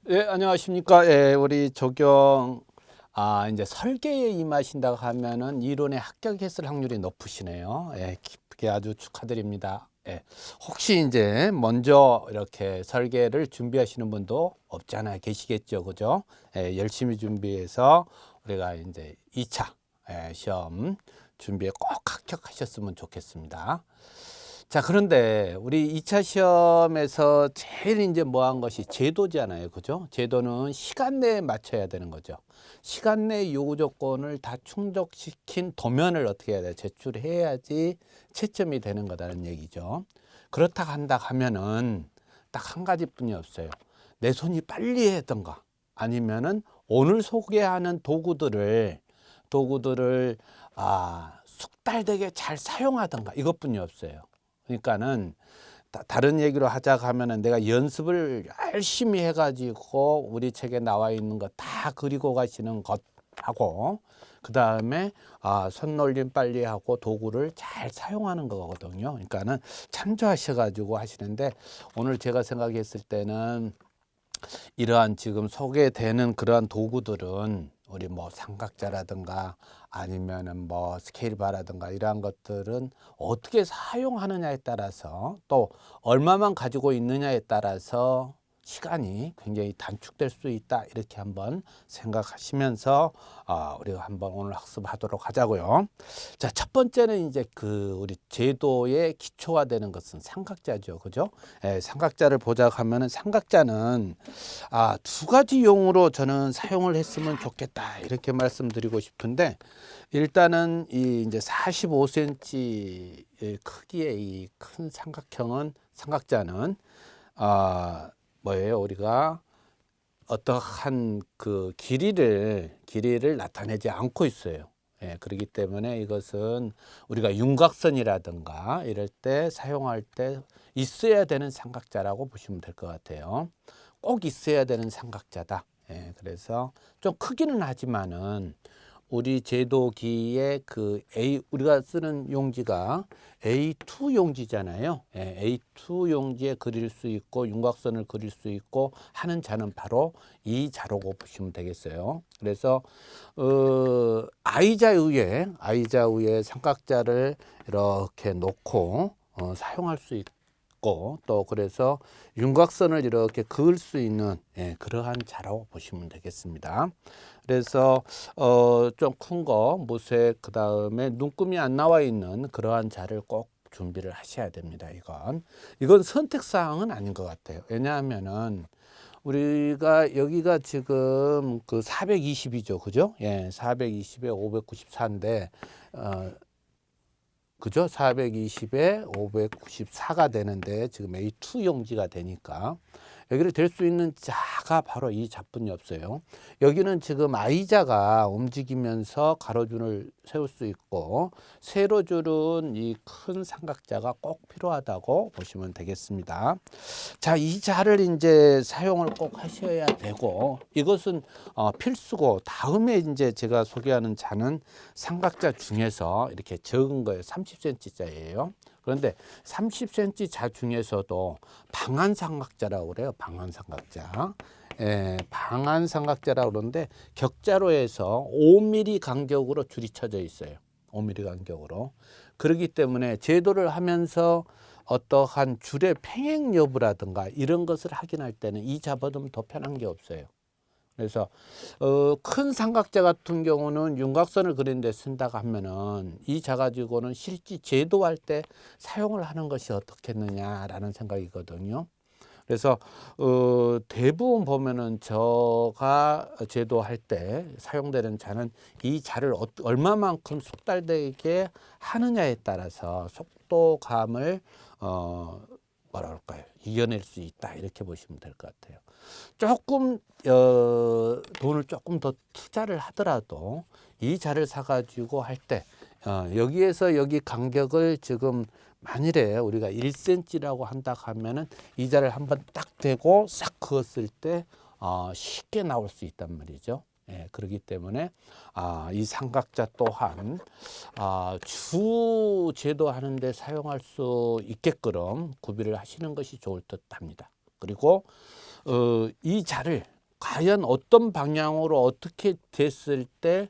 예, 안녕하십니까. 예, 우리 조경, 이제 설계에 임하신다고 하면은 이론에 합격했을 확률이 높으시네요. 예, 기쁘게 아주 축하드립니다. 예, 혹시 이제 먼저 이렇게 설계를 준비하시는 분도 없지 않아 계시겠죠. 그죠? 예, 열심히 준비해서 우리가 이제 2차 시험 준비에 꼭 합격하셨으면 좋겠습니다. 자, 그런데 우리 2차 시험에서 제일 이제 뭐 한 것이 제도잖아요. 그죠? 제도는 시간 내에 맞춰야 되는 거죠. 시간 내 요구 조건을 다 충족시킨 도면을 어떻게 해야 돼? 제출해야지 채점이 되는 거다는 얘기죠. 그렇다 한다 하면은 딱 한 가지뿐이 없어요. 내 손이 빨리 했던가 아니면은 오늘 소개하는 도구들을 숙달되게 잘 사용하던가 이것뿐이 없어요. 그러니까는 다른 얘기로 하자고 하면은 내가 연습을 열심히 해가지고 우리 책에 나와 있는 거 다 그리고 가시는 것하고 그 다음에 손놀림 빨리 하고 도구를 잘 사용하는 거거든요. 그러니까는 참조하셔가지고 하시는데 오늘 제가 생각했을 때는 이러한 지금 소개되는 그러한 도구들은 우리 뭐 삼각자라든가 아니면은 뭐 스케일바라든가 이러한 것들은 어떻게 사용하느냐에 따라서 또 얼마만 가지고 있느냐에 따라서 시간이 굉장히 단축될 수 있다 이렇게 한번 생각하시면서 우리가 한번 오늘 학습하도록 하자고요. 자, 첫 번째는 이제 그 우리 제도의 기초가 되는 것은 삼각자죠, 그죠? 삼각자를 보자고 하면은 삼각자는 두 가지 용으로 저는 사용을 했으면 좋겠다 이렇게 말씀드리고 싶은데 일단은 이 이제 45cm 크기의 이 큰 삼각자는 뭐예요? 우리가 어떠한 그 길이를 나타내지 않고 있어요. 예, 그렇기 때문에 이것은 우리가 윤곽선이라든가 이럴 때 사용할 때 있어야 되는 삼각자라고 보시면 될 것 같아요. 꼭 있어야 되는 삼각자다. 예, 그래서 좀 크기는 하지만은 우리 제도기의 그 우리가 쓰는 용지가 A2 용지잖아요. 예, A2 용지에 그릴 수 있고 윤곽선을 그릴 수 있고 하는 자는 바로 이 자로고 보시면 되겠어요. 그래서 I자 위에 삼각자를 이렇게 놓고 사용할 수 있고 또 그래서 윤곽선을 이렇게 그을 수 있는 그러한 자라고 보시면 되겠습니다. 그래서 좀 큰 거 무색 그다음에 눈금이 안 나와 있는 그러한 자를 꼭 준비를 하셔야 됩니다. 이건 선택 사항은 아닌 것 같아요. 왜냐하면은 우리가 여기가 지금 그 420이죠, 그죠? 예, 420에 594인데 그죠? 420에 594가 되는데 지금 A2 용지가 되니까 여기를 될 수 있는 자가 바로 이 자뿐이 없어요. 여기는 지금 I자가 움직이면서 가로줄을 세울 수 있고 세로줄은 이 큰 삼각자가 꼭 필요하다고 보시면 되겠습니다. 자, 이 자를 이제 사용을 꼭 하셔야 되고 이것은 필수고 다음에 이제 제가 소개하는 자는 삼각자 중에서 이렇게 적은 거예요. 30cm 자예요. 그런데 30cm 자 중에서도 방한 삼각자라고 그래요. 방한 삼각자. 방한 삼각자라고 그러는데 격자로 해서 5mm 간격으로 줄이 쳐져 있어요. 5mm 간격으로. 그렇기 때문에 제도를 하면서 어떠한 줄의 평행 여부라든가 이런 것을 확인할 때는 이 자보다는 더 편한 게 없어요. 그래서 큰 삼각자 같은 경우는 윤곽선을 그리는 데 쓴다고 하면은 이 자 가지고는 실제 제도할 때 사용을 하는 것이 어떻겠느냐라는 생각이거든요. 그래서 대부분 보면은 저가 제도할 때 사용되는 자는 이 자를 얼마만큼 속달되게 하느냐에 따라서 속도감을 뭐라 그럴까요? 이겨낼 수 있다 이렇게 보시면 될 것 같아요. 조금 돈을 조금 더 투자를 하더라도 이 자를 사가지고 할 때 여기에서 여기 간격을 지금 만일에 우리가 1cm라고 한다 하면은 이 자를 한번 딱 대고 싹 그었을 때 쉽게 나올 수 있단 말이죠. 예, 그렇기 때문에 이 삼각자 또한 주 제도하는데 사용할 수 있게끔 구비를 하시는 것이 좋을 듯합니다. 그리고 이 자를 과연 어떤 방향으로 어떻게 됐을 때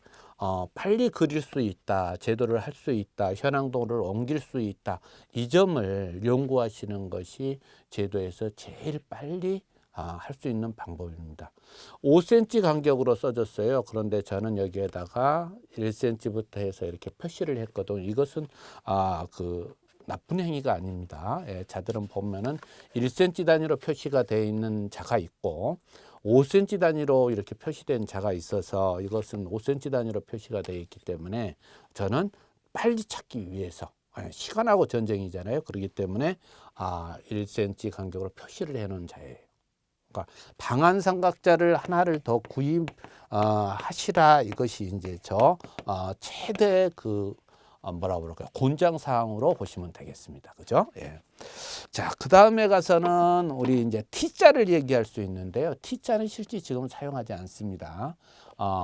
빨리 그릴 수 있다, 제도를 할 수 있다, 현황도를 옮길 수 있다, 이 점을 연구하시는 것이 제도에서 제일 빨리 할 수 있는 방법입니다. 5cm 간격으로 써졌어요. 그런데 저는 여기에다가 1cm부터 해서 이렇게 표시를 했거든요. 이것은 그 나쁜 행위가 아닙니다. 예, 자들은 보면은 1cm 단위로 표시가 되어 있는 자가 있고 5cm 단위로 이렇게 표시된 자가 있어서 이것은 5cm 단위로 표시가 되어 있기 때문에 저는 빨리 찾기 위해서 시간하고 전쟁이잖아요. 그렇기 때문에 1cm 간격으로 표시를 해 놓은 자예요. 그러니까 방한삼각자를 하나를 더 구입하시라 이것이 이제 최대 뭐라 그럴까요? 곤장 사항으로 보시면 되겠습니다. 그죠? 예. 자, 그 다음에 가서는 우리 이제 T자를 얘기할 수 있는데요. T자는 실제 지금 사용하지 않습니다.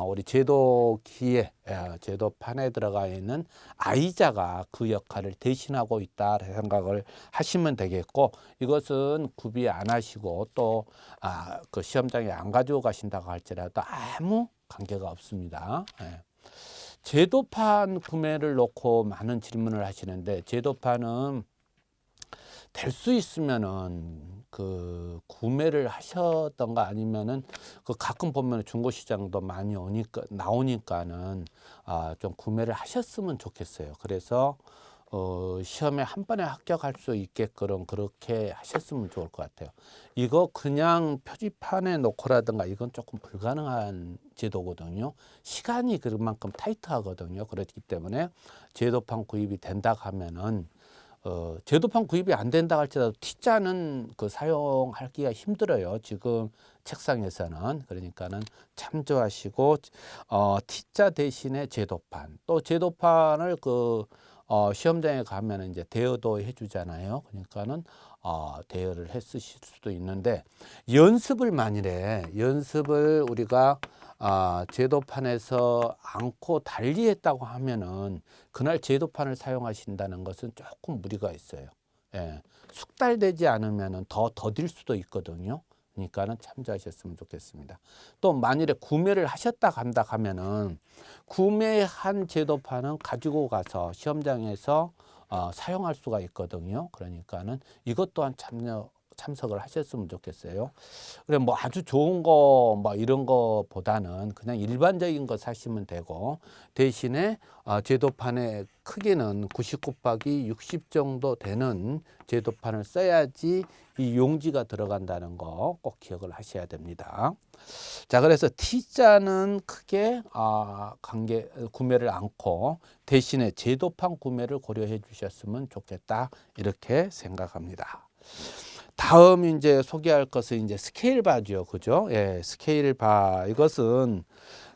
우리 제도기에, 제도판에 들어가 있는 I자가 그 역할을 대신하고 있다 생각을 하시면 되겠고, 이것은 구비 안 하시고 또 그 시험장에 안 가지고 가신다고 할지라도 아무 관계가 없습니다. 예. 제도판 구매를 놓고 많은 질문을 하시는데, 제도판은 될 수 있으면은 그 구매를 하셨던가 아니면은 그 가끔 보면 중고시장도 많이 나오니까는 좀 구매를 하셨으면 좋겠어요. 그래서 시험에 한 번에 합격할 수 있게끔 그렇게 하셨으면 좋을 것 같아요. 이거 그냥 표지판에 놓고라든가 이건 조금 불가능한 제도거든요. 시간이 그만큼 타이트하거든요. 그렇기 때문에 제도판 구입이 된다 하면은 제도판 구입이 안 된다 할지라도 T자는 사용하기가 힘들어요. 지금 책상에서는. 그러니까는 참조하시고 T자 대신에 제도판, 또 제도판을 시험장에 가면 이제 대여도 해주잖아요. 그러니까는 대여를 했으실 수도 있는데, 연습을 우리가 제도판에서 않고 달리 했다고 하면은 그날 제도판을 사용하신다는 것은 조금 무리가 있어요. 예. 숙달되지 않으면은 더 더딜 수도 있거든요. 그러니까는 참조하셨으면 좋겠습니다. 또 만일에 구매를 하셨다 간다 하면은 구매한 제도판은 가지고 가서 시험장에서 사용할 수가 있거든요. 그러니까는 이것 또한 참석을 하셨으면 좋겠어요. 그래 뭐 아주 좋은 거 뭐 이런 거보다는 그냥 일반적인 거 사시면 되고, 대신에 제도판의 크기는 90 곱하기 60 정도 되는 제도판을 써야지 이 용지가 들어간다는 거 꼭 기억을 하셔야 됩니다. 자, 그래서 T자는 크게 구매를 않고 대신에 제도판 구매를 고려해 주셨으면 좋겠다, 이렇게 생각합니다. 다음 이제 소개할 것은 이제 스케일바죠. 그죠? 예, 스케일바. 이것은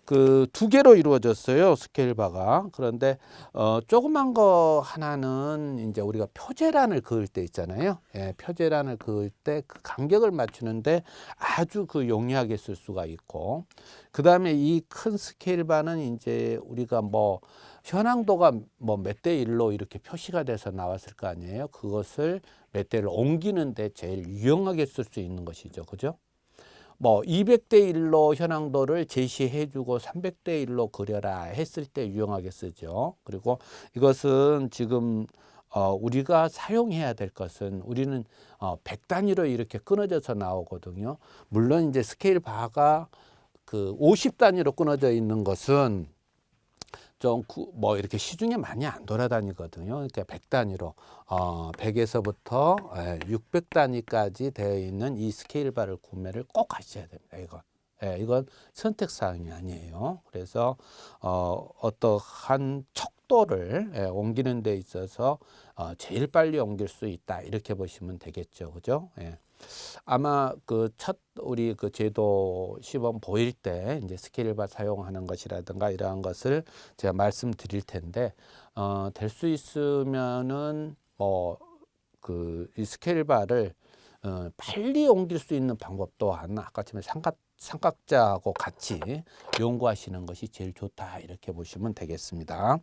그 두 개로 이루어졌어요. 스케일바가. 그런데 조그만 거 하나는 이제 우리가 표제란을 그을 때 있잖아요. 예, 표제란을 그을 때 그 간격을 맞추는데 아주 용이하게 쓸 수가 있고, 그다음에 이 큰 스케일바는 이제 우리가 현황도가 몇 대 1로 이렇게 표시가 돼서 나왔을 거 아니에요. 그것을 몇 대를 옮기는데 제일 유용하게 쓸 수 있는 것이죠. 그죠? 200대 1로 현황도를 제시해 주고 300대 1로 그려라 했을 때 유용하게 쓰죠. 그리고 이것은 지금 우리가 사용해야 될 것은, 우리는 100 단위로 이렇게 끊어져서 나오거든요. 물론 이제 스케일 바가 50 단위로 끊어져 있는 것은 좀 이렇게 시중에 많이 안 돌아다니거든요. 그러니까 100 단위로 100에서부터 600 단위까지 되어 있는 이 스케일 바를 구매를 꼭 하셔야 됩니다. 이건 선택 사항이 아니에요. 그래서 어떠한 척도를 옮기는 데 있어서 제일 빨리 옮길 수 있다, 이렇게 보시면 되겠죠. 그죠? 아마 우리 제도 시범 보일 때 이제 스케일바 사용하는 것이라든가 이러한 것을 제가 말씀드릴 텐데, 될 수 있으면은 이 스케일바를 빨리 옮길 수 있는 방법 또한 아까처럼 삼각자하고 같이 연구하시는 것이 제일 좋다 이렇게 보시면 되겠습니다.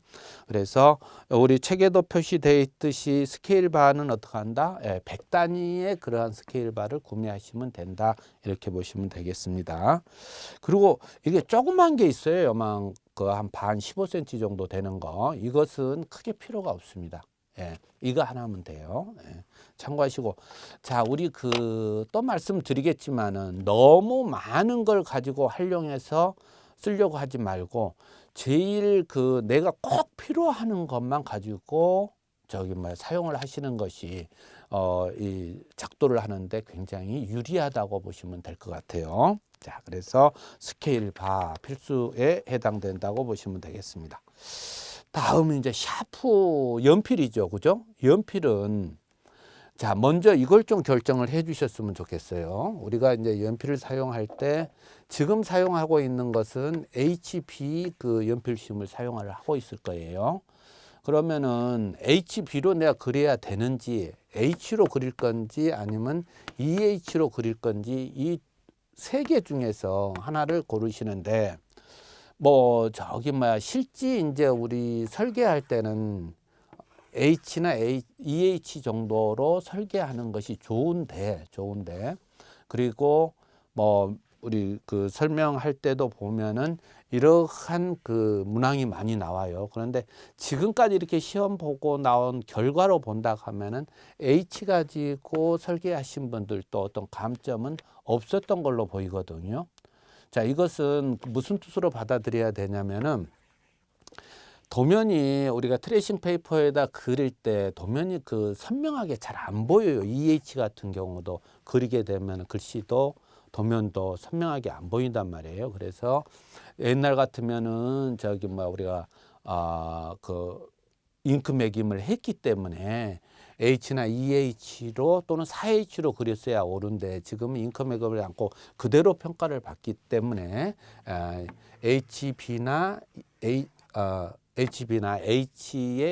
그래서 우리 책에도 표시되어 있듯이 스케일 바는 어떻게 한다? 100단위의 그러한 스케일 바를 구매하시면 된다 이렇게 보시면 되겠습니다. 그리고 이게 조그만 게 있어요. 요만 한 반 15cm 정도 되는 거, 이것은 크게 필요가 없습니다. 이거 하나면 돼요. 참고하시고, 자, 우리 또 말씀드리겠지만은 너무 많은 걸 가지고 활용해서 쓰려고 하지 말고, 제일 내가 꼭 필요하는 것만 가지고 사용을 하시는 것이 이 작도를 하는데 굉장히 유리하다고 보시면 될 것 같아요. 자, 그래서 스케일 바 필수에 해당된다고 보시면 되겠습니다. 다음은 이제 샤프 연필이죠. 그죠? 연필은, 자, 먼저 이걸 좀 결정을 해 주셨으면 좋겠어요. 우리가 이제 연필을 사용할 때 지금 사용하고 있는 것은 HB 연필심을 사용을 하고 있을 거예요. 그러면은 HB로 내가 그려야 되는지, H로 그릴 건지 아니면 EH로 그릴 건지, 이 세 개 중에서 하나를 고르시는데, 실제 이제 우리 설계할 때는 H나 EH 정도로 설계하는 것이 좋은데, 그리고 우리 설명할 때도 보면은 이러한 문항이 많이 나와요. 그런데 지금까지 이렇게 시험 보고 나온 결과로 본다 하면은 H 가지고 설계하신 분들도 어떤 감점은 없었던 걸로 보이거든요. 자, 이것은 무슨 뜻으로 받아들여야 되냐면은, 도면이 우리가 트레이싱 페이퍼에다 그릴 때 도면이 선명하게 잘 안 보여요. EH 같은 경우도 그리게 되면 글씨도 도면도 선명하게 안 보인단 말이에요. 그래서 옛날 같으면은 우리가 잉크 매김을 했기 때문에 H나 EH로 또는 4H로 그렸어야 옳은데, 지금은 잉크 매김을 않고 그대로 평가를 받기 때문에 HB나 H에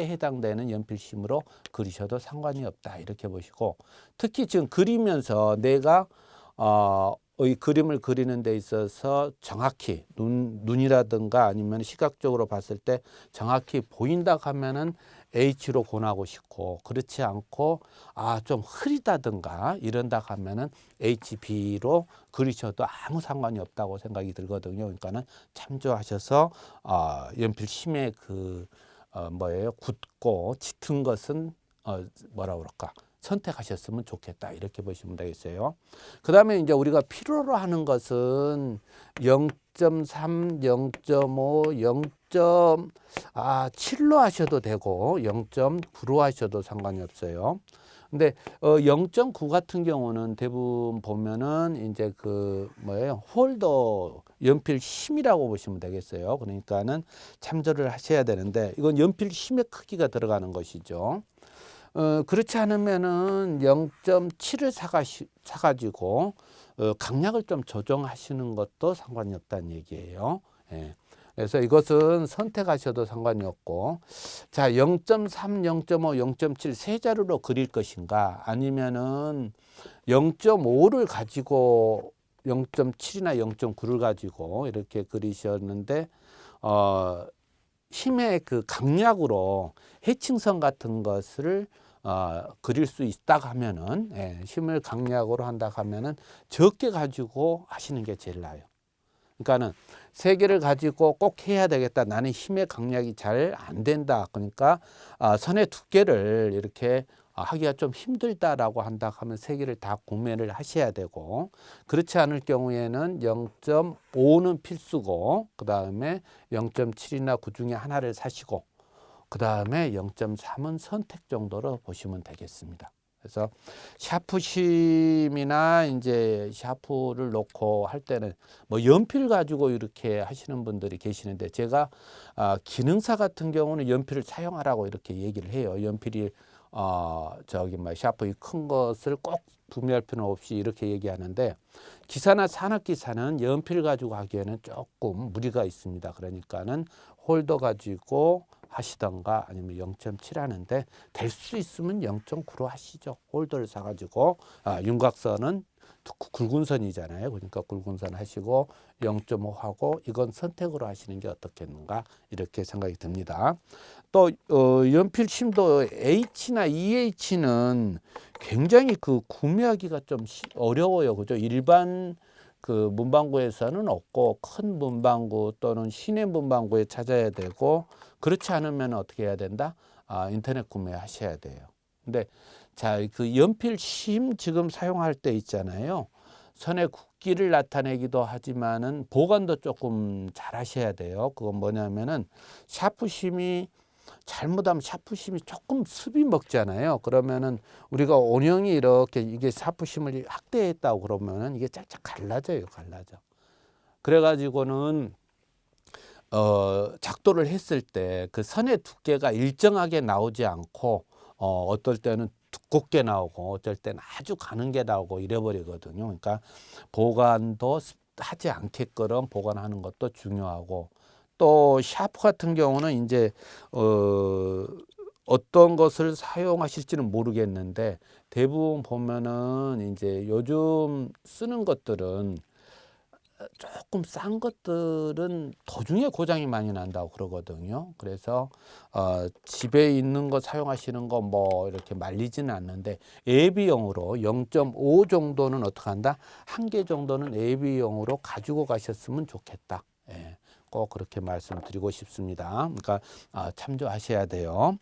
해당되는 연필심으로 그리셔도 상관이 없다 이렇게 보시고, 특히 지금 그리면서 내가 이 그림을 그리는 데 있어서 정확히 눈이라든가 아니면 시각적으로 봤을 때 정확히 보인다 하면은 H로 권하고 싶고, 그렇지 않고 좀 흐리다든가 이런다 하면은 HB로 그리셔도 아무 상관이 없다고 생각이 들거든요. 그러니까는 참조하셔서 연필 심의 굳고 짙은 것은 선택하셨으면 좋겠다 이렇게 보시면 되겠어요. 그 다음에 이제 우리가 필요로 하는 것은 0.3, 0.5, 0.7로 하셔도 되고 0.9로 하셔도 상관이 없어요. 근데 0.9 같은 경우는 대부분 보면은 이제 홀더 연필 심이라고 보시면 되겠어요. 그러니까는 참조를 하셔야 되는데, 이건 연필 심의 크기가 들어가는 것이죠. 그렇지 않으면은 0.7을 사가지고 강약을 좀 조정하시는 것도 상관이 없다는 얘기예요. 그래서 이것은 선택하셔도 상관이 없고, 자, 0.3, 0.5, 0.7 세 자루로 그릴 것인가, 아니면은 0.5를 가지고 0.7이나 0.9를 가지고 이렇게 그리셨는데, 힘의 강약으로 해칭선 같은 것을 그릴 수 있다 하면은, 힘을 강약으로 한다 하면은 적게 가지고 하시는 게 제일 나아요. 그러니까는 세 개를 가지고 꼭 해야 되겠다, 나는 힘의 강약이 잘 안 된다, 그러니까 선의 두께를 이렇게 하기가 좀 힘들다라고 한다 하면 세 개를 다 구매를 하셔야 되고, 그렇지 않을 경우에는 0.5는 필수고, 그 다음에 0.7이나 9 중에 하나를 사시고, 그 다음에 0.3은 선택 정도로 보시면 되겠습니다. 그래서 샤프심이나 이제 샤프를 놓고 할 때는 연필 가지고 이렇게 하시는 분들이 계시는데, 제가 기능사 같은 경우는 연필을 사용하라고 이렇게 얘기를 해요. 연필이 샤프 큰 것을 꼭 구매할 필요는 없이 이렇게 얘기하는데, 기사나 산업기사는 연필 가지고 하기에는 조금 무리가 있습니다. 그러니까는 홀더 가지고 하시던가 아니면 0.7 하는데 될 수 있으면 0.9로 하시죠. 홀더를 사가지고 윤곽선은 굵은 선이잖아요. 그러니까 굵은 선 하시고 0.5 하고 이건 선택으로 하시는 게 어떻겠는가 이렇게 생각이 듭니다. 또 연필 심도 H나 EH는 굉장히 그 구매하기가 좀 어려워요. 그죠? 일반 그 문방구에서는 없고 큰 문방구 또는 시내 문방구에 찾아야 되고 그렇지 않으면 어떻게 해야 된다? 인터넷 구매하셔야 돼요. 근데 자, 그 연필 심 지금 사용할 때 있잖아요. 선의 굵기를 나타내기도 하지만은 보관도 조금 잘 하셔야 돼요. 그건 뭐냐면은 샤프심이 잘못하면 샤프심이 조금 습이 먹잖아요. 그러면은 우리가 원형이 이렇게 이게 샤프심을 확대했다고 그러면은 이게 짝짝 갈라져요. 갈라져. 그래가지고는 작도를 했을 때 그 선의 두께가 일정하게 나오지 않고 어떨 때는 두껍게 나오고 어쩔 때는 아주 가는 게 나오고 이래버리거든요. 그러니까 보관도 하지 않게끔 보관하는 것도 중요하고 또 샤프 같은 경우는 이제 어떤 것을 사용하실지는 모르겠는데 대부분 보면은 이제 요즘 쓰는 것들은 조금 싼 것들은 도중에 고장이 많이 난다고 그러거든요. 그래서 집에 있는 거 사용하시는 거 뭐 이렇게 말리지는 않는데 예비용으로 0.5 정도는 어떻게 한다? 한 개 정도는 예비용으로 가지고 가셨으면 좋겠다. 예, 꼭 그렇게 말씀드리고 싶습니다. 그러니까 참조하셔야 돼요.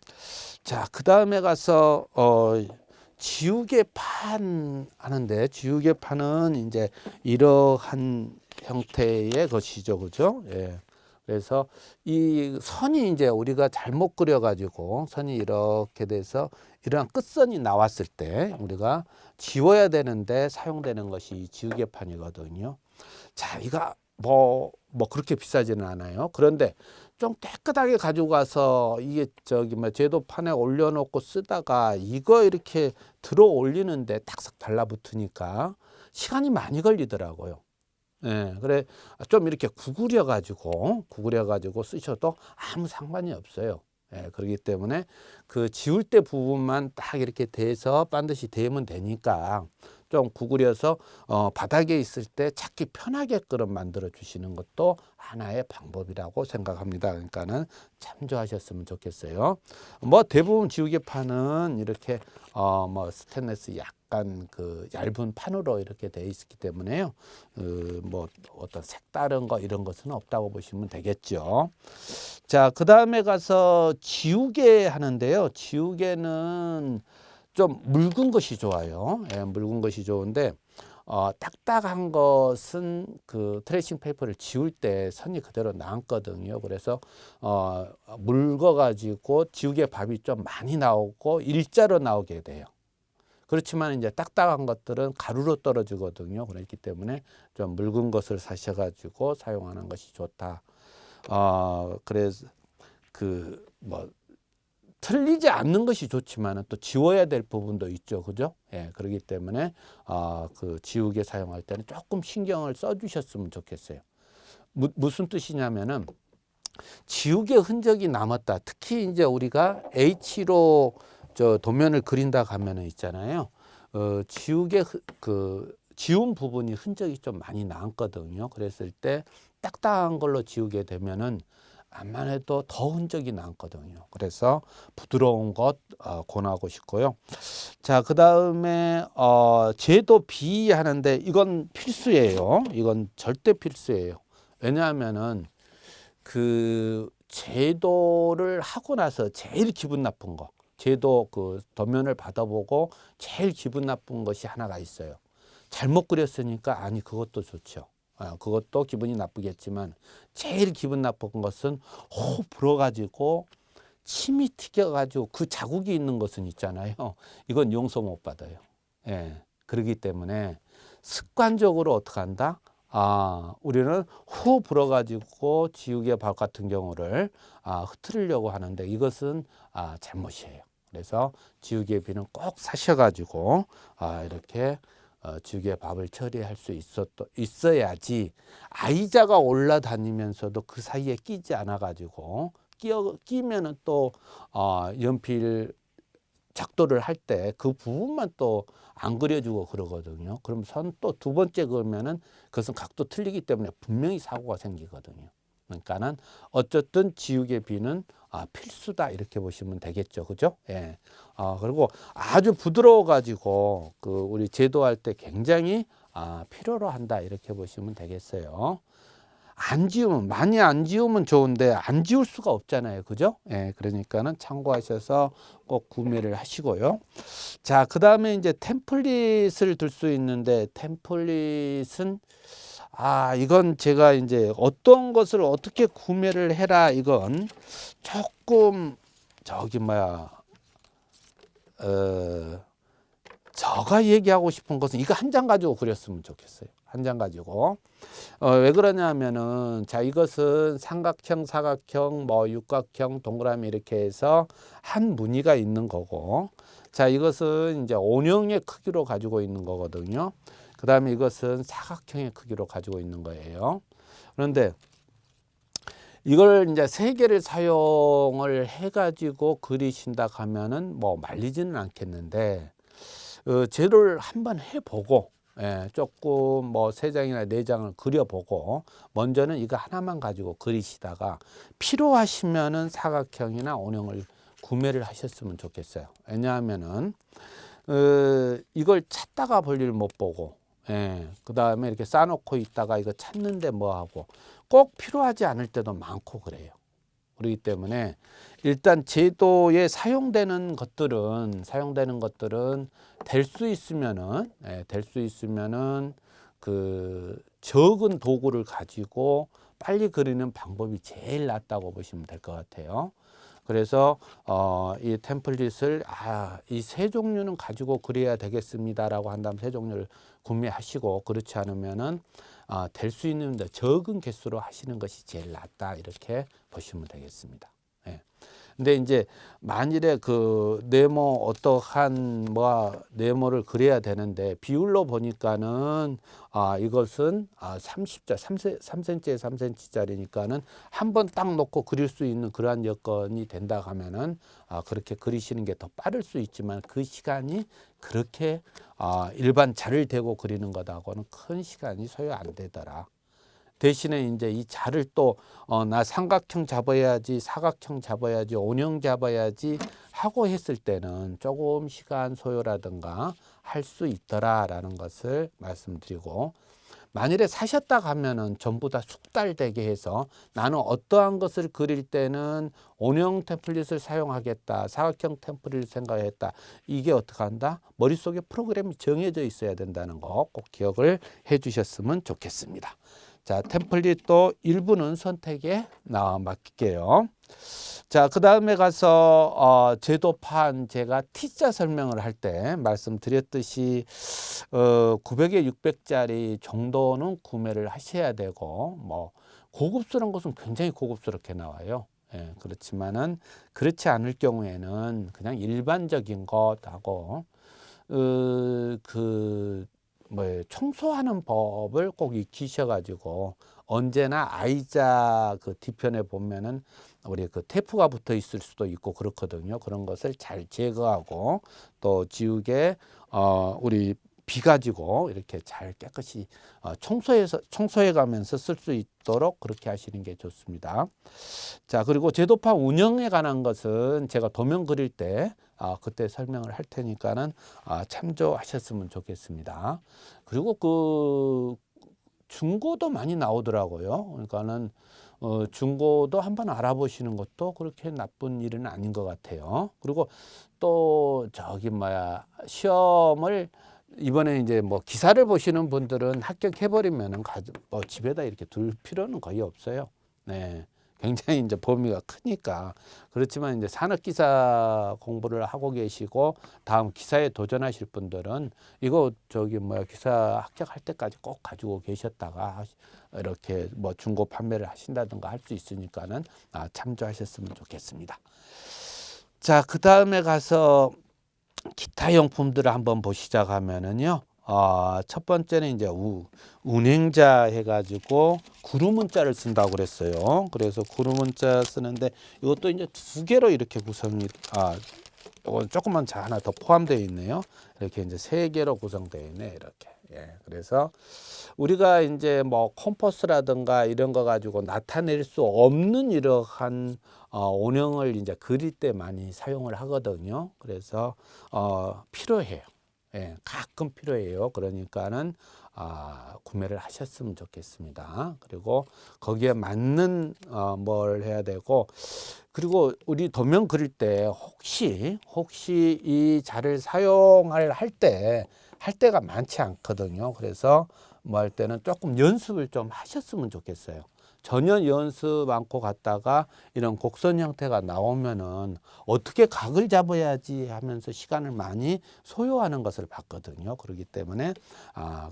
자, 그 다음에 가서 지우개판 하는데 지우개판은 이제 이러한 형태의 것이죠, 그죠? 예. 그래서 이 선이 이제 우리가 잘못 그려가지고 선이 이렇게 돼서 이러한 끝선이 나왔을 때 우리가 지워야 되는데 사용되는 것이 이 지우개판이거든요. 자, 이거 뭐 그렇게 비싸지는 않아요. 그런데 좀 깨끗하게 가지고 가서 이게 저기 뭐 제도판에 올려놓고 쓰다가 이거 이렇게 들어 올리는데 탁싹 달라붙으니까 시간이 많이 걸리더라고요. 예, 그래 좀 이렇게 구부려 가지고 쓰셔도 아무 상관이 없어요. 예, 그렇기 때문에 그 지울 때 부분만 딱 이렇게 대서 반드시 대면 되니까 좀 구부려서 바닥에 있을 때 찾기 편하게끔 만들어 주시는 것도 하나의 방법이라고 생각합니다. 그러니까는 참조하셨으면 좋겠어요. 뭐 대부분 지우개판은 이렇게 뭐 스테인리스 약간 그 얇은 판으로 이렇게 돼 있기 때문에요. 뭐 어떤 색다른 거 이런 것은 없다고 보시면 되겠죠. 자, 그 다음에 가서 지우개 하는데요. 지우개는 좀 묽은 것이 좋아요. 예, 묽은 것이 좋은데 딱딱한 것은 그 트레이싱 페이퍼를 지울 때 선이 그대로 남거든요. 그래서 묽어 가지고 지우개 밥이 좀 많이 나오고 일자로 나오게 돼요. 그렇지만 이제 딱딱한 것들은 가루로 떨어지거든요. 그렇기 때문에 좀 묽은 것을 사셔 가지고 사용하는 것이 좋다. 그래서 그 뭐 틀리지 않는 것이 좋지만 또 지워야 될 부분도 있죠. 그죠? 예, 그렇기 때문에 그 지우개 사용할 때는 조금 신경을 써 주셨으면 좋겠어요. 무슨 뜻이냐면은 지우개 흔적이 남았다. 특히 이제 우리가 H로 저 도면을 그린다 하면은 있잖아요. 지우개 그 지운 부분이 흔적이 좀 많이 남거든요. 그랬을 때 딱딱한 걸로 지우게 되면은 암만 해도 더 흔적이 남거든요. 그래서 부드러운 것 권하고 싶고요. 자, 그 다음에 제도 B 하는데 이건 필수예요. 이건 절대 필수예요. 왜냐하면은 그 제도를 하고 나서 제일 기분 나쁜 거, 제도 그 도면을 받아보고 제일 기분 나쁜 것이 하나가 있어요. 잘못 그렸으니까 아니 그것도 좋죠. 그것도 기분이 나쁘겠지만 제일 기분 나쁜 것은 호 불어가지고 침이 튀겨가지고 그 자국이 있는 것은 있잖아요. 이건 용서 못 받아요. 예, 그렇기 때문에 습관적으로 어떻게 한다? 우리는 후 불어가지고 지우개 밥 같은 경우를 흐트리려고 하는데 이것은 잘못이에요. 그래서 지우개 비는 꼭 사셔가지고 이렇게 지우개 밥을 처리할 수 있어야지 아이자가 올라다니면서도 그 사이에 끼지 않아 가지고 끼면은 또 연필 작도를 할 때 그 부분만 또 안 그려주고 그러거든요. 그럼 선 또 두 번째 그으면은 그것은 각도 틀리기 때문에 분명히 사고가 생기거든요. 그러니까는 어쨌든 지우개 비는 필수다 이렇게 보시면 되겠죠, 그죠? 예. 그리고 아주 부드러워 가지고 그 우리 제도할 때 굉장히 필요로 한다 이렇게 보시면 되겠어요. 안 지우면 많이 안 지우면 좋은데 안 지울 수가 없잖아요, 그죠? 예, 그러니까는 참고하셔서 꼭 구매를 하시고요. 자, 그 다음에 이제 템플릿을 들 수 있는데 템플릿은 이건 제가 이제 어떤 것을 어떻게 구매를 해라 이건 조금 저기 뭐야 제가 얘기하고 싶은 것은 이거 한 장 가지고 그렸으면 좋겠어요. 한 장 가지고. 왜 그러냐면은 자 이것은 삼각형, 사각형, 뭐 육각형, 동그라미 이렇게 해서 한 무늬가 있는 거고, 자 이것은 이제 원형의 크기로 가지고 있는 거거든요. 그 다음에 이것은 사각형의 크기로 가지고 있는 거예요. 그런데 이걸 이제 세 개를 사용을 해가지고 그리신다 하면은 뭐 말리지는 않겠는데 제도를 한번 해보고 조금 뭐 세 장이나 네 장을 그려보고 먼저는 이거 하나만 가지고 그리시다가 필요하시면은 사각형이나 원형을 구매를 하셨으면 좋겠어요. 왜냐하면은 이걸 찾다가 볼일 못 보고 그 다음에 이렇게 쌓아놓고 있다가 이거 찾는데 뭐하고 꼭 필요하지 않을 때도 많고 그래요. 그렇기 때문에 일단 제도에 사용되는 것들은 될 수 있으면은 그 적은 도구를 가지고 빨리 그리는 방법이 제일 낫다고 보시면 될 것 같아요. 그래서 이 템플릿을 이 세 종류는 가지고 그려야 되겠습니다라고 한다면 세 종류를 구매하시고, 그렇지 않으면은 될 수 있는데 적은 개수로 하시는 것이 제일 낫다 이렇게 보시면 되겠습니다. 근데 이제 만일에 그 네모 어떠한 네모를 그려야 되는데 비율로 보니까는 이것은 30자 3cm에 3cm짜리니까는 한 번 딱 놓고 그릴 수 있는 그러한 여건이 된다 하면은 그렇게 그리시는 게 더 빠를 수 있지만 그 시간이 그렇게 일반 자를 대고 그리는 것하고는 큰 시간이 소요 안 되더라. 대신에 이제 이 자를 또 나 삼각형 잡아야지, 사각형 잡아야지, 원형 잡아야지 하고 했을 때는 조금 시간 소요라든가 할 수 있더라라는 것을 말씀드리고, 만일에 사셨다 하면은 전부 다 숙달되게 해서 나는 어떠한 것을 그릴 때는 원형 템플릿을 사용하겠다, 사각형 템플릿을 생각했다, 이게 어떻게 한다? 머릿속에 프로그램이 정해져 있어야 된다는 거 꼭 기억을 해 주셨으면 좋겠습니다. 자, 템플릿도 일부는 선택에 맡길게요. 자, 그 다음에 가서 제도판 제가 T자 설명을 할 때 말씀드렸듯이 900에 600짜리 정도는 구매를 하셔야 되고, 뭐 고급스러운 것은 굉장히 고급스럽게 나와요. 그렇지만은 그렇지 않을 경우에는 그냥 일반적인 것하고 청소하는 법을 꼭 익히셔가지고 언제나 아이자 그 뒤편에 보면은 우리 그 테이프가 붙어 있을 수도 있고 그렇거든요. 그런 것을 잘 제거하고 또 지우개 우리 비 가지고 이렇게 잘 깨끗이 청소해 가면서 쓸 수 있도록 그렇게 하시는 게 좋습니다. 자, 그리고 제도판 운영에 관한 것은 제가 도면 그릴 때 그때 설명을 할 테니까는 참조하셨으면 좋겠습니다. 그리고 그 중고도 많이 나오더라고요. 그러니까는 중고도 한번 알아보시는 것도 그렇게 나쁜 일은 아닌 것 같아요. 그리고 또 시험을 이번에 이제 뭐 기사를 보시는 분들은 합격해버리면은 집에다 이렇게 둘 필요는 거의 없어요. 네. 굉장히 이제 범위가 크니까. 그렇지만 이제 산업기사 공부를 하고 계시고 다음 기사에 도전하실 분들은 이거 기사 합격할 때까지 꼭 가지고 계셨다가 이렇게 뭐 중고 판매를 하신다든가 할 수 있으니까는 참조하셨으면 좋겠습니다. 자, 그 다음에 가서 기타 용품들을 한번 보시자 하면은요, 첫 번째는 이제 운행자 해가지고 구루문자를 쓴다고 그랬어요. 그래서 구루문자 쓰는데 이것도 이제 두 개로 이렇게 구성이 이건 조금만 하나 더 포함되어 있네요. 이렇게 이제 세 개로 구성되어 있네 이렇게. 예, 그래서 우리가 이제 뭐 컴퍼스라든가 이런 거 가지고 나타낼 수 없는 이러한 원형을 이제 그릴 때 많이 사용을 하거든요. 그래서 필요해요. 예, 가끔 필요해요. 그러니까는 구매를 하셨으면 좋겠습니다. 그리고 거기에 맞는 뭘 해야 되고, 그리고 우리 도면 그릴 때 혹시 이 자를 사용할 할 때가 많지 않거든요. 그래서 뭐 할 때는 조금 연습을 좀 하셨으면 좋겠어요. 전혀 연습 않고 갔다가 이런 곡선 형태가 나오면은 어떻게 각을 잡아야지 하면서 시간을 많이 소요하는 것을 봤거든요. 그렇기 때문에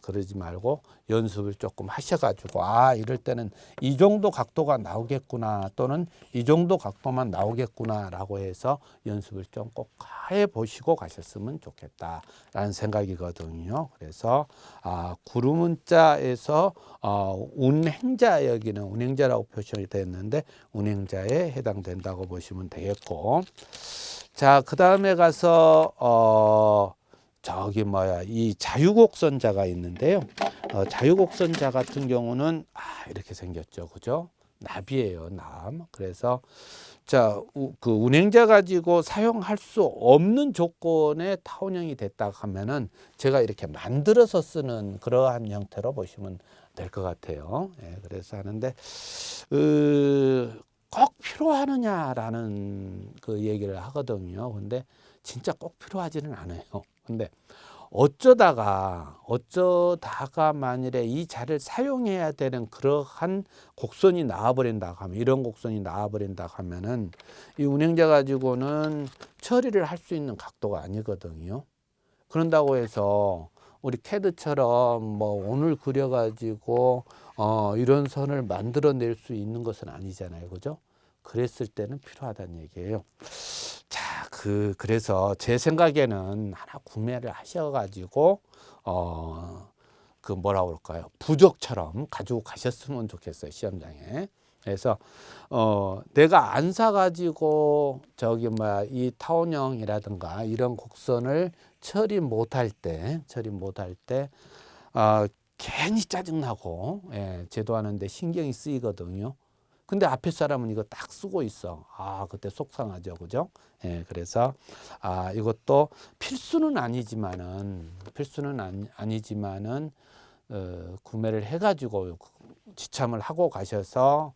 그러지 말고 연습을 조금 하셔가지고 이럴 때는 이 정도 각도가 나오겠구나 또는 이 정도 각도만 나오겠구나라고 해서 연습을 좀 꼭 해보시고 가셨으면 좋겠다라는 생각이거든요. 그래서 구루문자에서 운행자, 여기는 운행자라고 표시가 됐는데 운행자에 해당된다고 보시면 되겠고, 자, 그 다음에 가서 저기 이 자유곡선자가 있는데요. 자유곡선자 같은 경우는 이렇게 생겼죠, 그죠? 납이에요, 납. 그래서 자, 그 운행자 가지고 사용할 수 없는 조건의 타원형이 됐다 하면은 제가 이렇게 만들어서 쓰는 그러한 형태로 보시면 될 것 같아요. 예, 그래서 하는데 꼭 필요하느냐라는 그 얘기를 하거든요. 근데 진짜 꼭 필요하지는 않아요. 근데 어쩌다가 만일에 이 자를 사용해야 되는 그러한 곡선이 나와버린다 하면, 이런 곡선이 나와버린다 하면은 이 운행자 가지고는 처리를 할 수 있는 각도가 아니거든요. 그런다고 해서 우리 캐드처럼 뭐 오늘 그려가지고 이런 선을 만들어낼 수 있는 것은 아니잖아요, 그죠? 그랬을 때는 필요하다는 얘기예요. 자, 그래서 제 생각에는 하나 구매를 하셔가지고 그 뭐라 그럴까요? 부적처럼 가지고 가셨으면 좋겠어요, 시험장에. 그래서 내가 안 사가지고 저기 이 타원형이라든가 이런 곡선을 처리 못할 때 괜히 짜증나고, 예, 제도하는데 신경이 쓰이거든요. 근데 앞에 사람은 이거 딱 쓰고 있어. 그때 속상하죠, 그죠? 예, 그래서 이것도 필수는 아니지만은 구매를 해가지고 지참을 하고 가셔서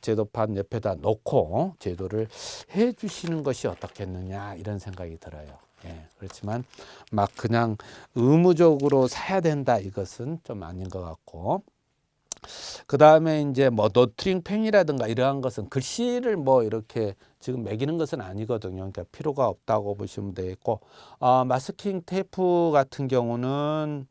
제도판 옆에다 놓고 제도를 해 주시는 것이 어떻겠느냐 이런 생각이 들어요. 예, 그렇지만 막 그냥 의무적으로 사야 된다 이것은 좀 아닌 것 같고, 그 다음에 이제 뭐 너트링 펜이라든가 이러한 것은 글씨를 뭐 이렇게 지금 매기는 것은 아니거든요. 그러니까 필요가 없다고 보시면 되겠고, 마스킹 테이프 같은 경우는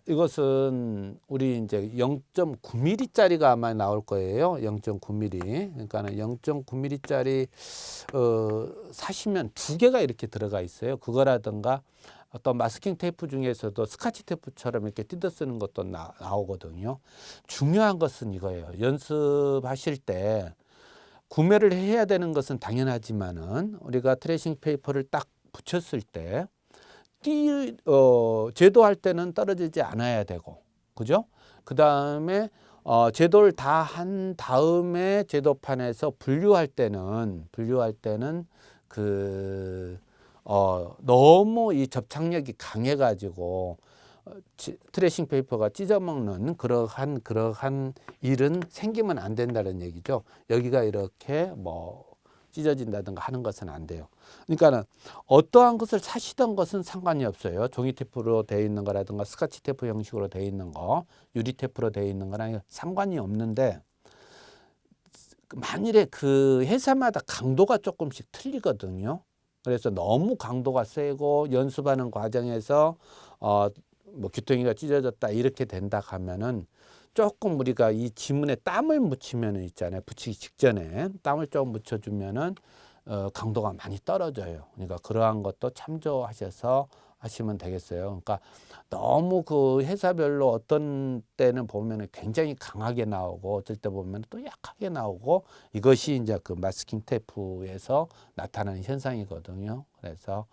이것은 우리 이제 0.9mm 짜리가 아마 나올 거예요. 0.9mm. 그러니까는 0.9mm 짜리 사시면 두 개가 이렇게 들어가 있어요. 그거라든가 어떤 마스킹 테이프 중에서도 스카치 테이프처럼 이렇게 뜯어 쓰는 것도 나오거든요. 중요한 것은 이거예요. 연습하실 때 구매를 해야 되는 것은 당연하지만은 우리가 트레이싱 페이퍼를 딱 붙였을 때 제도할 때는 떨어지지 않아야 되고, 그죠? 그 다음에 제도를 다 한 다음에 제도판에서 분류할 때는 너무 이 접착력이 강해가지고 트레이싱 페이퍼가 찢어먹는 그러한 일은 생기면 안 된다는 얘기죠. 여기가 이렇게 뭐 찢어진다든가 하는 것은 안 돼요. 그러니까는 어떠한 것을 사시던 것은 상관이 없어요. 종이 테이프로 되어 있는 거라든가 스카치 테이프 형식으로 되어 있는 거, 유리 테이프로 되어 있는 거랑 상관이 없는데, 만일에 그 회사마다 강도가 조금씩 틀리거든요. 그래서 너무 강도가 세고 연습하는 과정에서 뭐 귀퉁이가 찢어졌다 이렇게 된다 하면은 조금 우리가 이 지문에 땀을 묻히면 있잖아요. 붙이기 직전에 땀을 좀 묻혀주면은 강도가 많이 떨어져요. 그러니까 그러한 것도 참조하셔서 하시면 되겠어요. 그러니까 너무 그 회사별로 어떤 때는 보면은 굉장히 강하게 나오고 어쩔 때 보면 또 약하게 나오고 이것이 이제 그 마스킹 테이프에서 나타나는 현상이거든요. 그래서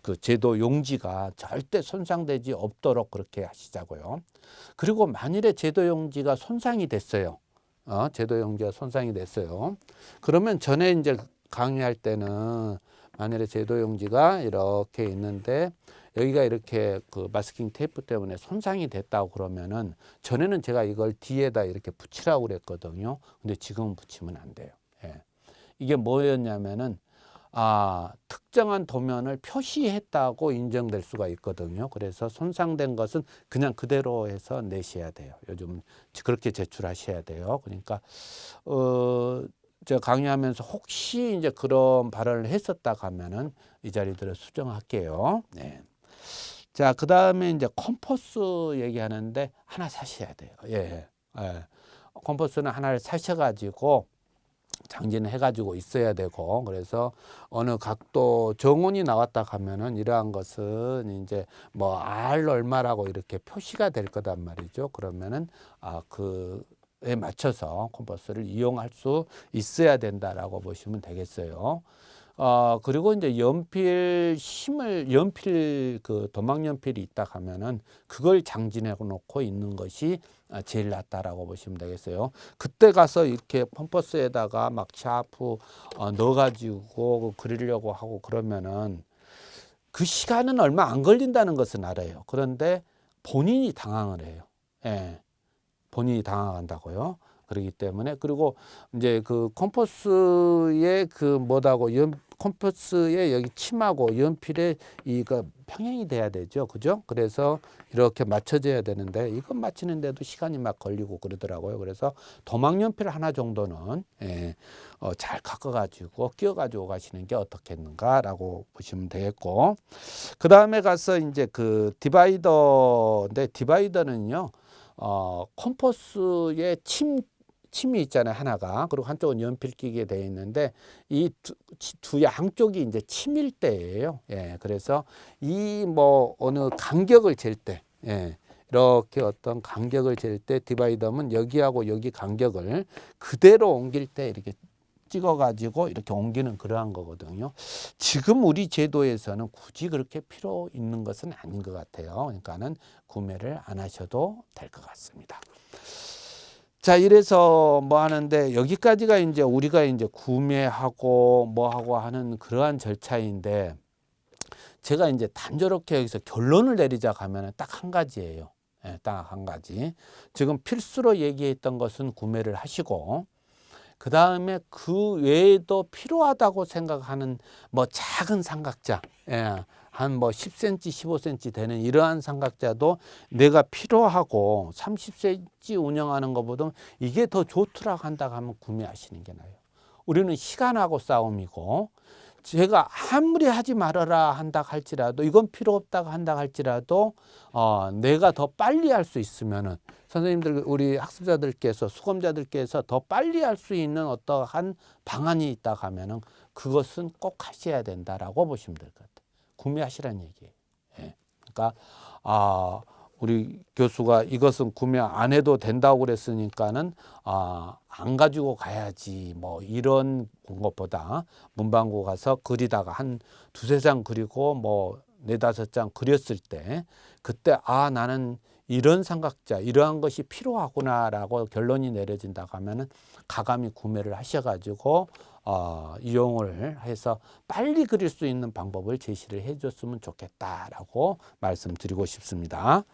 그 제도 용지가 절대 손상되지 없도록 그렇게 하시자고요. 그리고 만일에 제도 용지가 손상이 됐어요. 제도 용지가 손상이 됐어요. 그러면 전에 이제 강의할 때는 만일에 제도 용지가 이렇게 있는데 여기가 이렇게 그 마스킹 테이프 때문에 손상이 됐다고 그러면은 전에는 제가 이걸 뒤에다 이렇게 붙이라고 그랬거든요. 근데 지금은 붙이면 안 돼요. 예. 이게 뭐였냐면은 특정한 도면을 표시했다고 인정될 수가 있거든요. 그래서 손상된 것은 그냥 그대로 해서 내셔야 돼요. 요즘 그렇게 제출하셔야 돼요. 그러니까 제가 강의하면서 혹시 이제 그런 발언을 했었다 하면은 이 자리들을 수정할게요. 네. 자, 그 다음에 이제 컴퍼스 얘기하는데 하나 사셔야 돼요. 예. 예. 컴퍼스는 하나를 사셔가지고 장진해 가지고 있어야 되고, 그래서 어느 각도 정원이 나왔다 하면은 이러한 것은 이제 뭐 R 얼마라고 이렇게 표시가 될 거단 말이죠. 그러면은 그에 맞춰서 컴퍼스를 이용할 수 있어야 된다라고 보시면 되겠어요. 그리고 이제 연필 그 도막 연필이 있다 하면은 그걸 장진해 놓고 있는 것이 제일 낫다라고 보시면 되겠어요. 그때 가서 이렇게 펌퍼스에다가 막 샤프 넣어가지고 그리려고 하고 그러면은 그 시간은 얼마 안 걸린다는 것은 알아요. 그런데 본인이 당황을 해요. 예. 본인이 당황한다고요. 그렇기 때문에, 그리고 이제 그 컴퍼스의 그 뭐다고 컴퍼스의 여기 침하고 연필의 이거 평행이 돼야 되죠. 그죠? 그래서 이렇게 맞춰져야 되는데 이것 맞추는데도 시간이 막 걸리고 그러더라고요. 그래서 도막 연필 하나 정도는 잘 깎아 가지고 끼워 가지고 가시는 게 어떻겠는가라고 보시면 되겠고, 그 다음에 가서 이제 그 디바이더인데, 디바이더는요 컴퍼스의 침이 있잖아요, 하나가. 그리고 한쪽은 연필 끼게 되어 있는데 이 두 양쪽이 이제 침일 때예요. 예, 그래서 이 뭐 어느 간격을 잴 때, 예, 이렇게 어떤 간격을 잴 때 디바이더면 여기하고 여기 간격을 그대로 옮길 때 이렇게 찍어 가지고 이렇게 옮기는 그러한 거거든요. 지금 우리 제도에서는 굳이 그렇게 필요 있는 것은 아닌 것 같아요. 그러니까는 구매를 안 하셔도 될 것 같습니다. 자, 이래서 뭐 하는데 여기까지가 이제 우리가 이제 구매하고 뭐 하고 하는 그러한 절차인데, 제가 이제 단조롭게 여기서 결론을 내리자 하면은 딱 한 가지예요. 예, 딱 한 가지. 지금 필수로 얘기했던 것은 구매를 하시고, 그 다음에 그 외에도 필요하다고 생각하는 뭐 작은 삼각자, 한 뭐 10cm, 15cm 되는 이러한 삼각자도 내가 필요하고 30cm 운영하는 것보다 이게 더 좋더라 한다 하면 구매하시는 게 나아요. 우리는 시간하고 싸움이고, 제가 아무리 하지 말아라 한다 할지라도, 이건 필요 없다고 한다 할지라도 내가 더 빨리 할 수 있으면은, 선생님들, 우리 학습자들께서, 수험자들께서 더 빨리 할 수 있는 어떠한 방안이 있다 하면은 그것은 꼭 하셔야 된다라고 보시면 될 것 같아요. 구매하시라는 얘기예요. 예. 그러니까 우리 교수가 이것은 구매 안 해도 된다고 그랬으니까는 안 가지고 가야지 뭐 이런 것보다 문방구 가서 그리다가 한 두세 장 그리고 뭐 네다섯 장 그렸을 때, 그때 나는 이런 삼각자 이러한 것이 필요하구나라고 결론이 내려진다 하면은 가감히 구매를 하셔가지고 이용을 해서 빨리 그릴 수 있는 방법을 제시를 해줬으면 좋겠다라고 말씀드리고 싶습니다.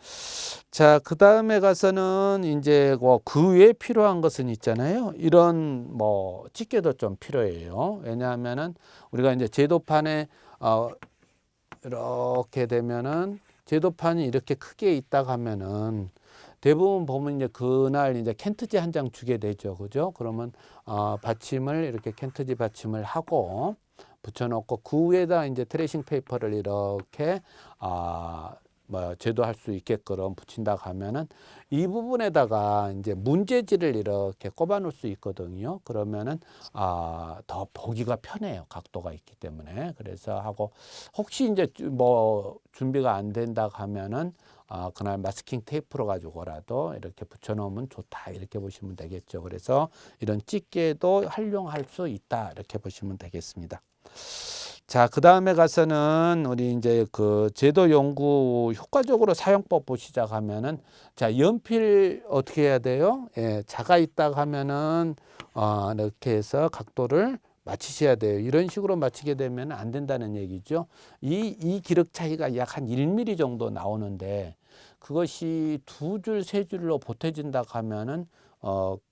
자, 그 다음에 가서는 이제 그 외에 필요한 것은 있잖아요. 이런 뭐 집게도 좀 필요해요. 왜냐하면은 우리가 이제 제도판에 이렇게 되면은, 제도판이 이렇게 크게 있다 하면은 대부분 보면 이제 그날 이제 캔트지 한 장 주게 되죠. 그죠? 그러면 받침을 이렇게 캔트지 받침을 하고 붙여놓고 그 위에다 이제 트레이싱 페이퍼를 이렇게 뭐 제도할 수 있게끔 붙인다 하면은 이 부분에다가 이제 문제지를 이렇게 꼽아 놓을 수 있거든요. 그러면은 더 보기가 편해요. 각도가 있기 때문에. 그래서 하고 혹시 이제 뭐 준비가 안 된다 하면은 그날 마스킹 테이프로 가지고라도 이렇게 붙여 놓으면 좋다, 이렇게 보시면 되겠죠. 그래서 이런 집게도 활용할 수 있다, 이렇게 보시면 되겠습니다. 자, 그 다음에 가서는 우리 이제 그 제도 연구 효과적으로 사용법 보시자 하면은, 자, 연필 어떻게 해야 돼요? 예, 자가 있다 하면은 이렇게 해서 각도를 맞추셔야 돼요. 이런 식으로 맞추게 되면 안 된다는 얘기죠. 이 기력 차이가 약 한 1mm 정도 나오는데, 그것이 두 줄, 세 줄로 보태진다 하면은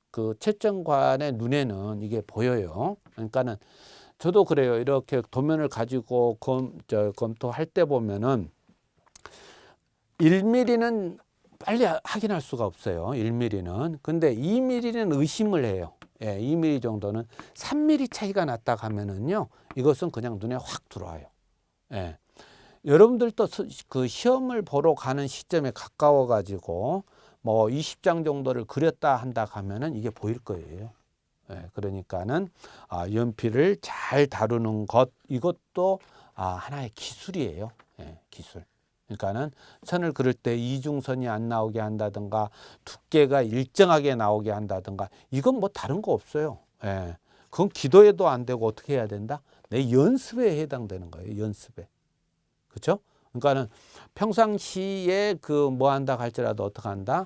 그 채점관의 눈에는 이게 보여요. 그러니까는 저도 그래요. 이렇게 도면을 가지고 검토할 때 보면은 1mm는 빨리 확인할 수가 없어요. 1mm는. 근데 2mm는 의심을 해요. 예, 2mm 정도는. 3mm 차이가 났다 하면은요, 이것은 그냥 눈에 확 들어와요. 예. 여러분들도 그 시험을 보러 가는 시점에 가까워 가지고 뭐 20장 정도를 그렸다 한다 하면은 이게 보일 거예요. 예, 그러니까는 연필을 잘 다루는 것, 이것도 하나의 기술이에요. 예, 기술. 그러니까는 선을 그릴 때 이중선이 안 나오게 한다든가, 두께가 일정하게 나오게 한다든가, 이건 뭐 다른 거 없어요. 예, 그건 기도해도 안 되고 어떻게 해야 된다? 내 연습에 해당되는 거예요. 연습에. 그렇죠? 그러니까는 평상시에 그 뭐 한다 할지라도 어떻게 한다?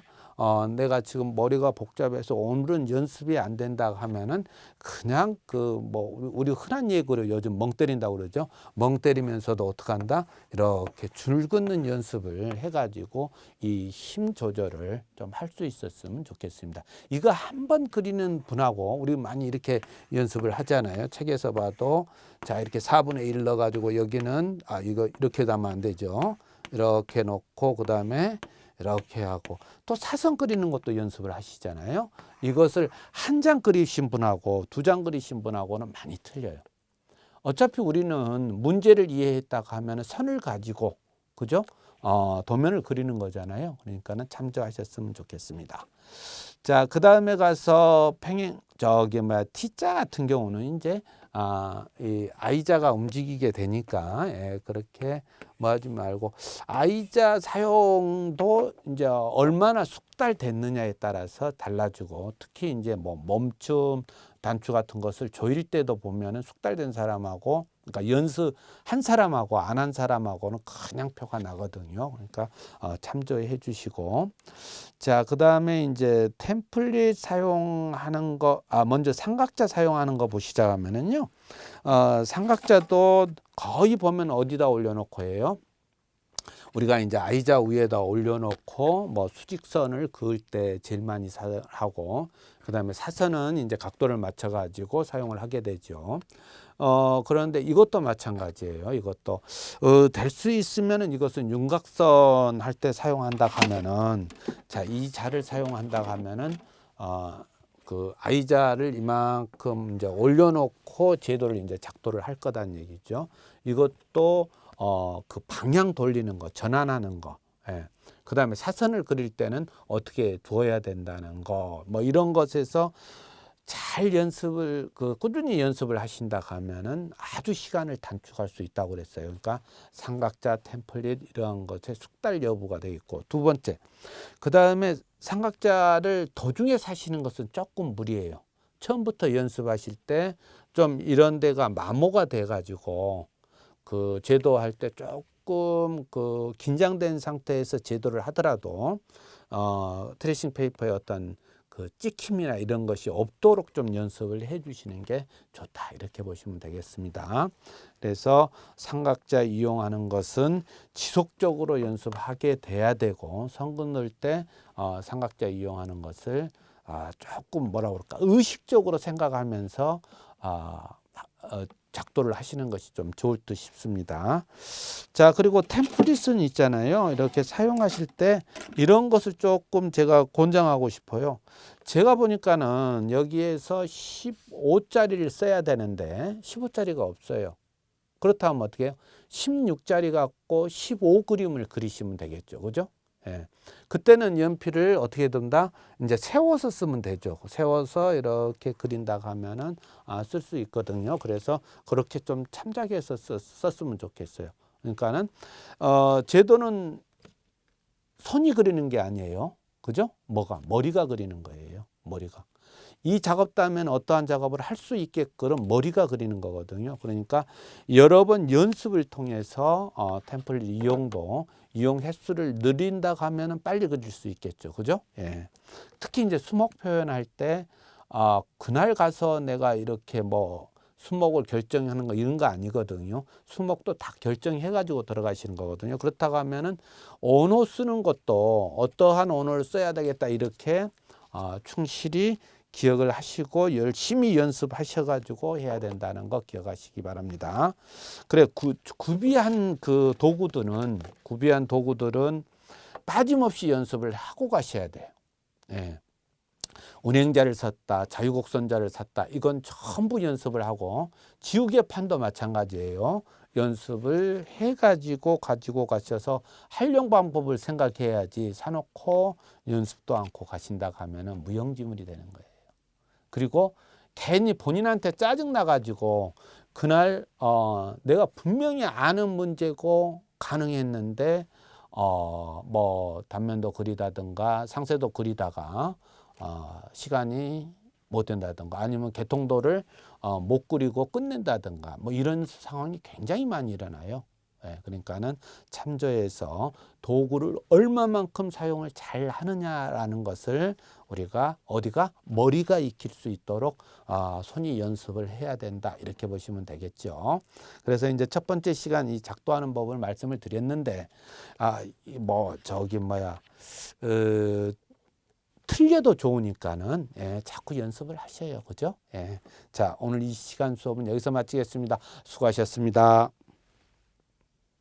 내가 지금 머리가 복잡해서 오늘은 연습이 안 된다 하면은 그냥 그 뭐 우리 흔한 얘기로 요즘 멍 때린다고 그러죠. 멍 때리면서도 어떻게 한다? 이렇게 줄 긋는 연습을 해가지고 이 힘 조절을 좀 할 수 있었으면 좋겠습니다. 이거 한 번 그리는 분하고 우리 많이 이렇게 연습을 하잖아요. 책에서 봐도 자, 이렇게 4분의 1 넣어가지고 여기는 이거 이렇게 하면 안 되죠. 이렇게 놓고 그 다음에 이렇게 하고, 또 사선 그리는 것도 연습을 하시잖아요. 이것을 한 장 그리신 분하고 두 장 그리신 분하고는 많이 틀려요. 어차피 우리는 문제를 이해했다고 하면 선을 가지고, 그죠? 도면을 그리는 거잖아요. 그러니까는 참조하셨으면 좋겠습니다. 자, 그 다음에 가서 T자 같은 경우는 이제 이 I자가 움직이게 되니까, 예, 그렇게 뭐 하지 말고, I자 사용도 이제 얼마나 숙달됐느냐에 따라서 달라지고, 특히 이제 뭐 멈춤, 단추 같은 것을 조일 때도 보면은 숙달된 사람하고, 그러니까 연습한 사람하고 안 한 사람하고는 그냥 표가 나거든요. 그러니까 참조해 주시고. 자, 그 다음에 이제 템플릿 사용하는 거, 먼저 삼각자 사용하는 거 보시자 하면은요, 삼각자도 거의 보면 어디다 올려놓고 해요? 우리가 이제 I자 위에다 올려놓고 뭐 수직선을 그을 때 제일 많이 하고, 그 다음에 사선은 이제 각도를 맞춰가지고 사용을 하게 되죠. 그런데 이것도 마찬가지예요. 이것도 될 수 있으면은 이것은 윤곽선 할 때 사용한다 하면은, 자, 이 자를 사용한다 하면은 그 I자를 이만큼 이제 올려놓고 제도를 이제 작도를 할 거다는 얘기죠. 이것도 그 방향 돌리는 거, 전환하는 거, 예. 그 다음에 사선을 그릴 때는 어떻게 두어야 된다는 거, 뭐 이런 것에서 잘 연습을 꾸준히 연습을 하신다 하면은 아주 시간을 단축할 수 있다고 그랬어요. 그러니까 삼각자, 템플릿 이런 것의 숙달 여부가 되겠고, 두 번째, 그 다음에 삼각자를 도중에 사시는 것은 조금 무리예요. 처음부터 연습하실 때 좀 이런 데가 마모가 돼 가지고 그 제도할 때 조금 그 긴장된 상태에서 제도를 하더라도 트레이싱 페이퍼의 어떤 그 찍힘이나 이런 것이 없도록 좀 연습을 해 주시는 게 좋다, 이렇게 보시면 되겠습니다. 그래서 삼각자 이용하는 것은 지속적으로 연습하게 돼야 되고, 선 긋을 때 삼각자 이용하는 것을 조금 뭐라 그럴까, 의식적으로 생각하면서 작도를 하시는 것이 좀 좋을 듯 싶습니다. 자, 그리고 템플릿은 있잖아요. 이렇게 사용하실 때 이런 것을 조금 제가 권장하고 싶어요. 제가 보니까는 여기에서 15짜리를 써야 되는데 15짜리가 없어요. 그렇다면 어떻게 해요? 16자리 갖고 15그림을 그리시면 되겠죠. 그죠? 예. 그때는 연필을 어떻게 든다? 이제 세워서 쓰면 되죠. 세워서 이렇게 그린다고 하면은 쓸 수 있거든요. 그래서 그렇게 좀 참작해서 썼으면 좋겠어요. 그러니까는 제도는 손이 그리는 게 아니에요. 그죠? 뭐가? 머리가 그리는 거예요. 머리가. 이 작업도 하면 어떠한 작업을 할 수 있게끔 머리가 그리는 거거든요. 그러니까 여러 번 연습을 통해서 템플릿 이용 횟수를 늘린다고 하면은 빨리 그릴 수 있겠죠. 그죠? 예. 특히 이제 수목 표현할 때 그날 가서 내가 이렇게 뭐 수목을 결정하는 거 이런 거 아니거든요. 수목도 다 결정해 가지고 들어가시는 거거든요. 그렇다고 하면은 언어 쓰는 것도 어떠한 언어를 써야 되겠다 이렇게 충실히 기억을 하시고 열심히 연습하셔 가지고 해야 된다는 거 기억하시기 바랍니다. 그래 구비한 도구들은 빠짐없이 연습을 하고 가셔야 돼요. 예. 운행자를 샀다, 자유곡선자를 샀다. 이건 전부 연습을 하고 지우개 판도 마찬가지예요. 연습을 해가지고 가지고 가셔서 활용 방법을 생각해야지 사놓고 연습도 않고 가신다고 하면은 무용지물이 되는 거예요. 그리고 괜히 본인한테 짜증 나가지고 그날 내가 분명히 아는 문제고 가능했는데 뭐 단면도 그리다든가 상세도 그리다가 시간이 못 된다든가 아니면 개통도를 못 그리고 끝낸다든가 뭐 이런 상황이 굉장히 많이 일어나요. 예, 그러니까는 참조해서 도구를 얼마만큼 사용을 잘 하느냐라는 것을 우리가 머리가 익힐 수 있도록 손이 연습을 해야 된다 이렇게 보시면 되겠죠. 그래서 이제 첫 번째 시간 이 작도하는 법을 말씀을 드렸는데 틀려도 좋으니까는 자꾸 연습을 하셔요. 그죠? 자, 오늘 이 시간 수업은 여기서 마치겠습니다. 수고하셨습니다.